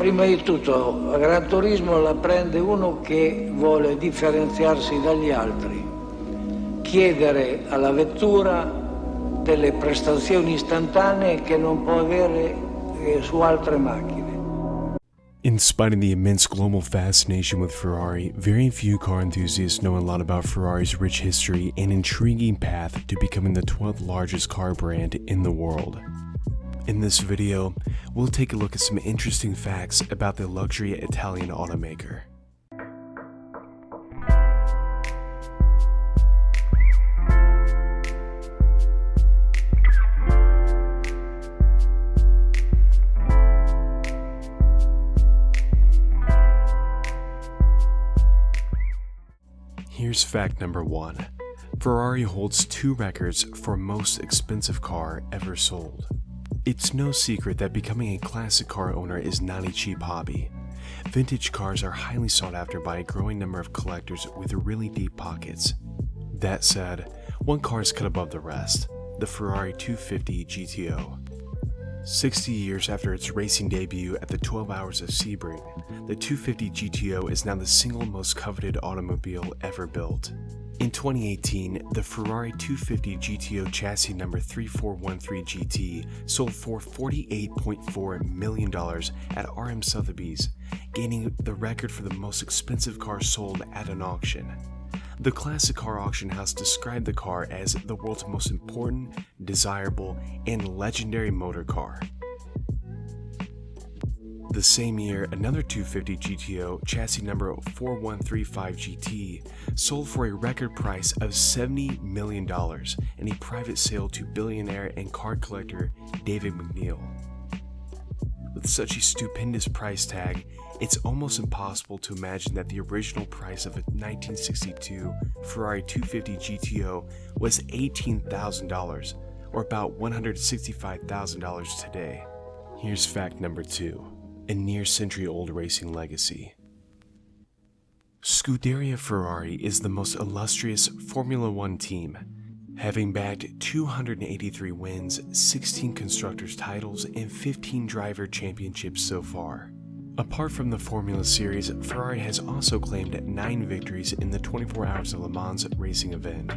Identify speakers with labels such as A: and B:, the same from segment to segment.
A: Prima di tutto, a Gran Turismo la prende uno che vuole differenziarsi dagli altri, chiedere alla vettura delle prestazioni istantanee che non può avere su altre macchine.
B: In spite of the immense global fascination with Ferrari, very few car enthusiasts know a lot about Ferrari's rich history and intriguing path to becoming the 12th largest car brand in the world. In this video, we'll take a look at some interesting facts about the luxury Italian automaker. Here's fact number 1. Ferrari holds 2 records for most expensive car ever sold. It's no secret that becoming a classic car owner is not a cheap hobby. Vintage cars are highly sought after by a growing number of collectors with really deep pockets. That said, one car is cut above the rest, the Ferrari 250 GTO. 60 years after its racing debut at the 12 Hours of Sebring, the 250 GTO is now the single most coveted automobile ever built. In 2018, the Ferrari 250 GTO chassis number 3413 GT sold for $48.4 million at RM Sotheby's, gaining the record for the most expensive car sold at an auction. The classic car auction house described the car as the world's most important, desirable, and legendary motor car. The same year, another 250 GTO, chassis number 4135 GT, sold for a record price of $70 million in a private sale to billionaire and car collector David McNeil. With such a stupendous price tag, it's almost impossible to imagine that the original price of a 1962 Ferrari 250 GTO was $18,000, or about $165,000 today. Here's fact number 2. A near-century-old racing legacy. Scuderia Ferrari is the most illustrious Formula One team, having bagged 283 wins, 16 constructors' titles, and 15 driver championships so far. Apart from the Formula Series, Ferrari has also claimed 9 victories in the 24 Hours of Le Mans racing event.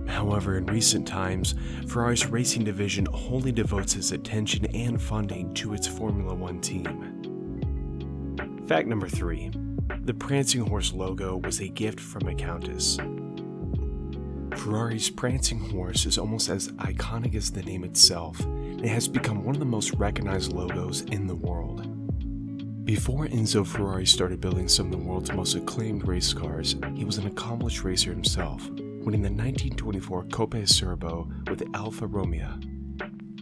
B: However, in recent times, Ferrari's racing division wholly devotes its attention and funding to its Formula One team. Fact number 3. The Prancing Horse logo was a gift from a Countess. Ferrari's Prancing Horse is almost as iconic as the name itself, and it has become one of the most recognized logos in the world. Before Enzo Ferrari started building some of the world's most acclaimed race cars, he was an accomplished racer himself, winning the 1924 Coppa Acerbo with Alfa Romeo.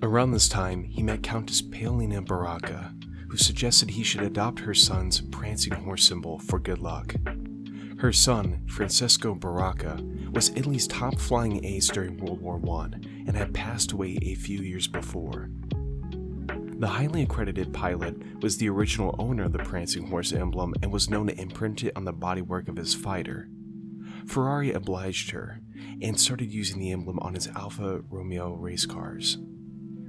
B: Around this time, he met Countess Paolina Baracca, who suggested he should adopt her son's Prancing Horse symbol for good luck. Her son, Francesco Baracca, was Italy's top flying ace during World War I and had passed away a few years before. The highly accredited pilot was the original owner of the Prancing Horse emblem and was known to imprint it on the bodywork of his fighter. Ferrari obliged her and started using the emblem on his Alfa Romeo race cars.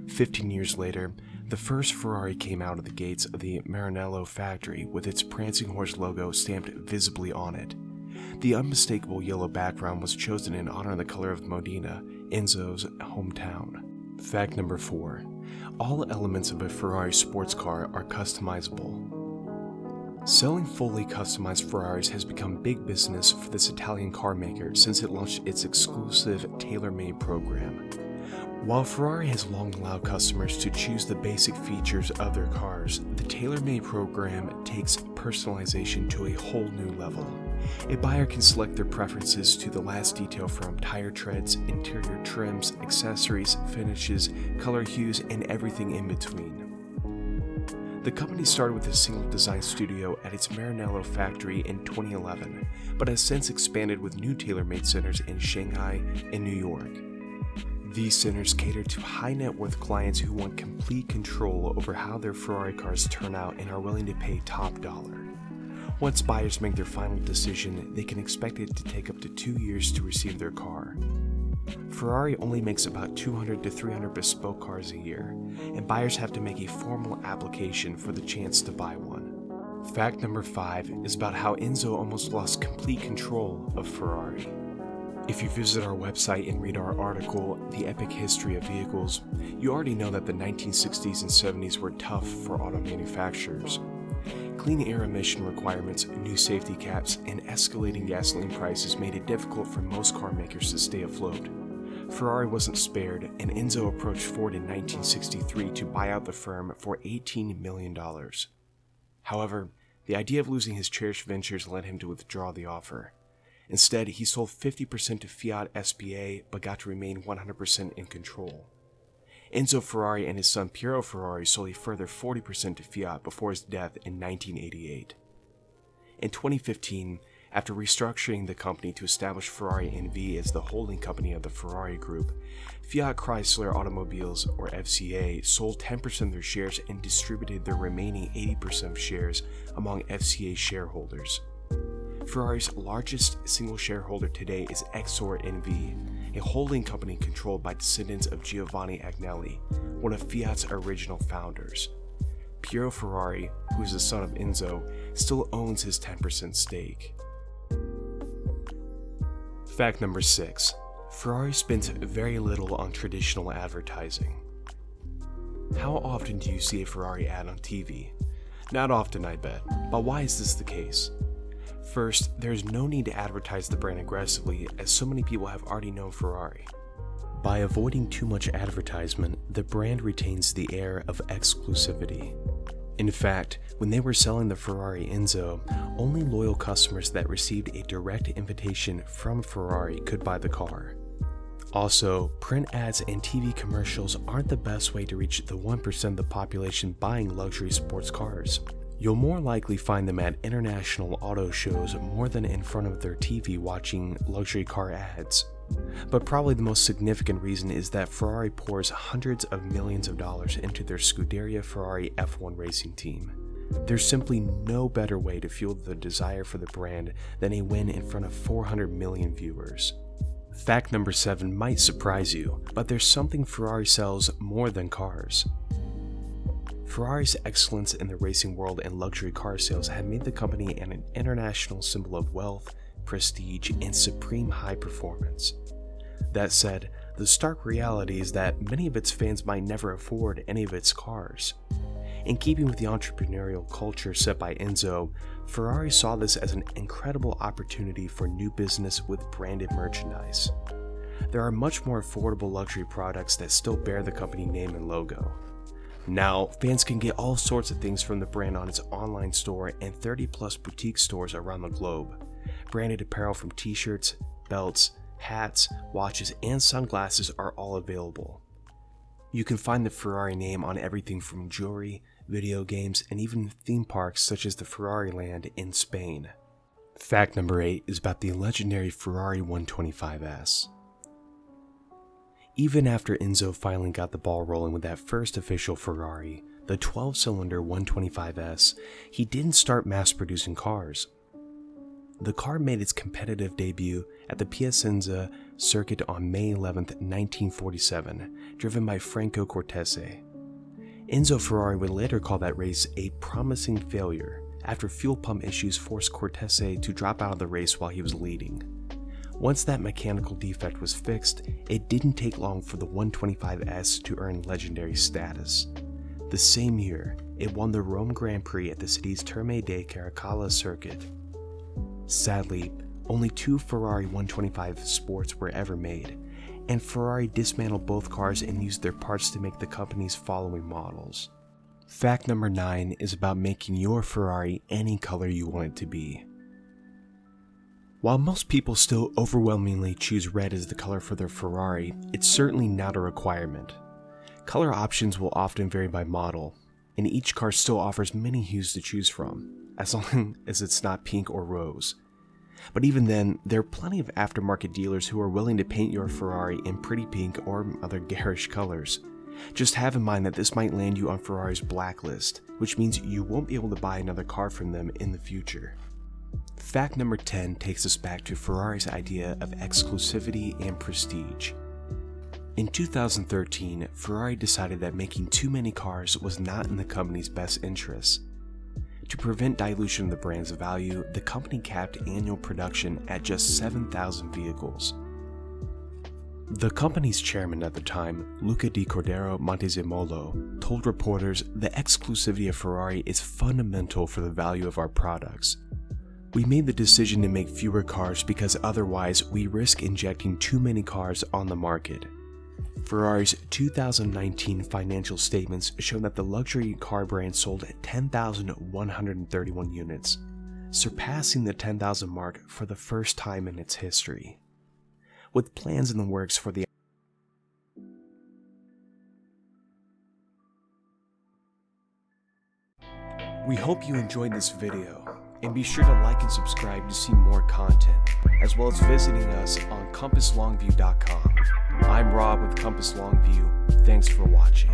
B: 15 years later, the first Ferrari came out of the gates of the Maranello factory with its Prancing Horse logo stamped visibly on it. The unmistakable yellow background was chosen in honor of the color of Modena, Enzo's hometown. Fact number 4. All elements of a Ferrari sports car are customizable. Selling fully customized Ferraris has become big business for this Italian car maker since it launched its exclusive tailor-made program. While Ferrari has long allowed customers to choose the basic features of their cars, the tailor-made program takes personalization to a whole new level. A buyer can select their preferences to the last detail from tire treads, interior trims, accessories, finishes, color hues, and everything in between. The company started with a single design studio at its Maranello factory in 2011, but has since expanded with new tailor-made centers in Shanghai and New York. These centers cater to high net worth clients who want complete control over how their Ferrari cars turn out and are willing to pay top dollar. Once buyers make their final decision, they can expect it to take up to 2 years to receive their car. Ferrari only makes about 200 to 300 bespoke cars a year, and buyers have to make a formal application for the chance to buy one. Fact number 5 is about how Enzo almost lost complete control of Ferrari. If you visit our website and read our article, The Epic History of Vehicles, you already know that the 1960s and 70s were tough for auto manufacturers. Clean air emission requirements, new safety caps, and escalating gasoline prices made it difficult for most car makers to stay afloat. Ferrari wasn't spared, and Enzo approached Ford in 1963 to buy out the firm for $18 million. However, the idea of losing his cherished ventures led him to withdraw the offer. Instead, he sold 50% to Fiat SPA, but got to remain 100% in control. Enzo Ferrari and his son Piero Ferrari sold a further 40% to Fiat before his death in 1988. In 2015, after restructuring the company to establish Ferrari NV as the holding company of the Ferrari Group, Fiat Chrysler Automobiles, or FCA, sold 10% of their shares and distributed their remaining 80% of shares among FCA shareholders. Ferrari's largest single shareholder today is Exor NV, a holding company controlled by descendants of Giovanni Agnelli, one of Fiat's original founders. Piero Ferrari, who is the son of Enzo, still owns his 10% stake. Fact number 6. Ferrari spends very little on traditional advertising. How often do you see a Ferrari ad on TV? Not often, I bet. But why is this the case? First, there is no need to advertise the brand aggressively, as so many people have already known Ferrari. By avoiding too much advertisement, the brand retains the air of exclusivity. In fact, when they were selling the Ferrari Enzo, only loyal customers that received a direct invitation from Ferrari could buy the car. Also, print ads and TV commercials aren't the best way to reach the 1% of the population buying luxury sports cars. You'll more likely find them at international auto shows more than in front of their TV watching luxury car ads. But probably the most significant reason is that Ferrari pours hundreds of millions of dollars into their Scuderia Ferrari F1 racing team. There's simply no better way to fuel the desire for the brand than a win in front of 400 million viewers. Fact number 7 might surprise you, but there's something Ferrari sells more than cars. Ferrari's excellence in the racing world and luxury car sales have made the company an international symbol of wealth, prestige, and supreme high performance. That said, the stark reality is that many of its fans might never afford any of its cars. In keeping with the entrepreneurial culture set by Enzo, Ferrari saw this as an incredible opportunity for new business with branded merchandise. There are much more affordable luxury products that still bear the company name and logo. Now, fans can get all sorts of things from the brand on its online store and 30+ boutique stores around the globe. Branded apparel from t-shirts, belts, hats, watches, and sunglasses are all available. You can find the Ferrari name on everything from jewelry, video games, and even theme parks such as the Ferrari Land in Spain. Fact number 8 is about the legendary Ferrari 125S. Even after Enzo finally got the ball rolling with that first official Ferrari, the 12-cylinder 125S, he didn't start mass-producing cars. The car made its competitive debut at the Piacenza circuit on May 11, 1947, driven by Franco Cortese. Enzo Ferrari would later call that race a promising failure, after fuel pump issues forced Cortese to drop out of the race while he was leading. Once that mechanical defect was fixed, it didn't take long for the 125S to earn legendary status. The same year, it won the Rome Grand Prix at the city's Terme dei Caracalla circuit. Sadly, only 2 Ferrari 125 Sports were ever made, and Ferrari dismantled both cars and used their parts to make the company's following models. Fact number 9 is about making your Ferrari any color you want it to be. While most people still overwhelmingly choose red as the color for their Ferrari, it's certainly not a requirement. Color options will often vary by model, and each car still offers many hues to choose from, as long as it's not pink or rose. But even then, there are plenty of aftermarket dealers who are willing to paint your Ferrari in pretty pink or other garish colors. Just have in mind that this might land you on Ferrari's blacklist, which means you won't be able to buy another car from them in the future. Fact number 10 takes us back to Ferrari's idea of exclusivity and prestige. In 2013, Ferrari decided that making too many cars was not in the company's best interests. To prevent dilution of the brand's value, the company capped annual production at just 7,000 vehicles. The company's chairman at the time, Luca di Cordero Montezemolo, told reporters, "The exclusivity of Ferrari is fundamental for the value of our products. We made the decision to make fewer cars because otherwise we risk injecting too many cars on the market." Ferrari's 2019 financial statements show that the luxury car brand sold 10,131 units, surpassing the 10,000 mark for the first time in its history. With plans in the works for the We hope you enjoyed this video, and be sure to like and subscribe to see more content, as well as visiting us on CompassLongview.com. I'm Rob with Compass Longview. Thanks for watching.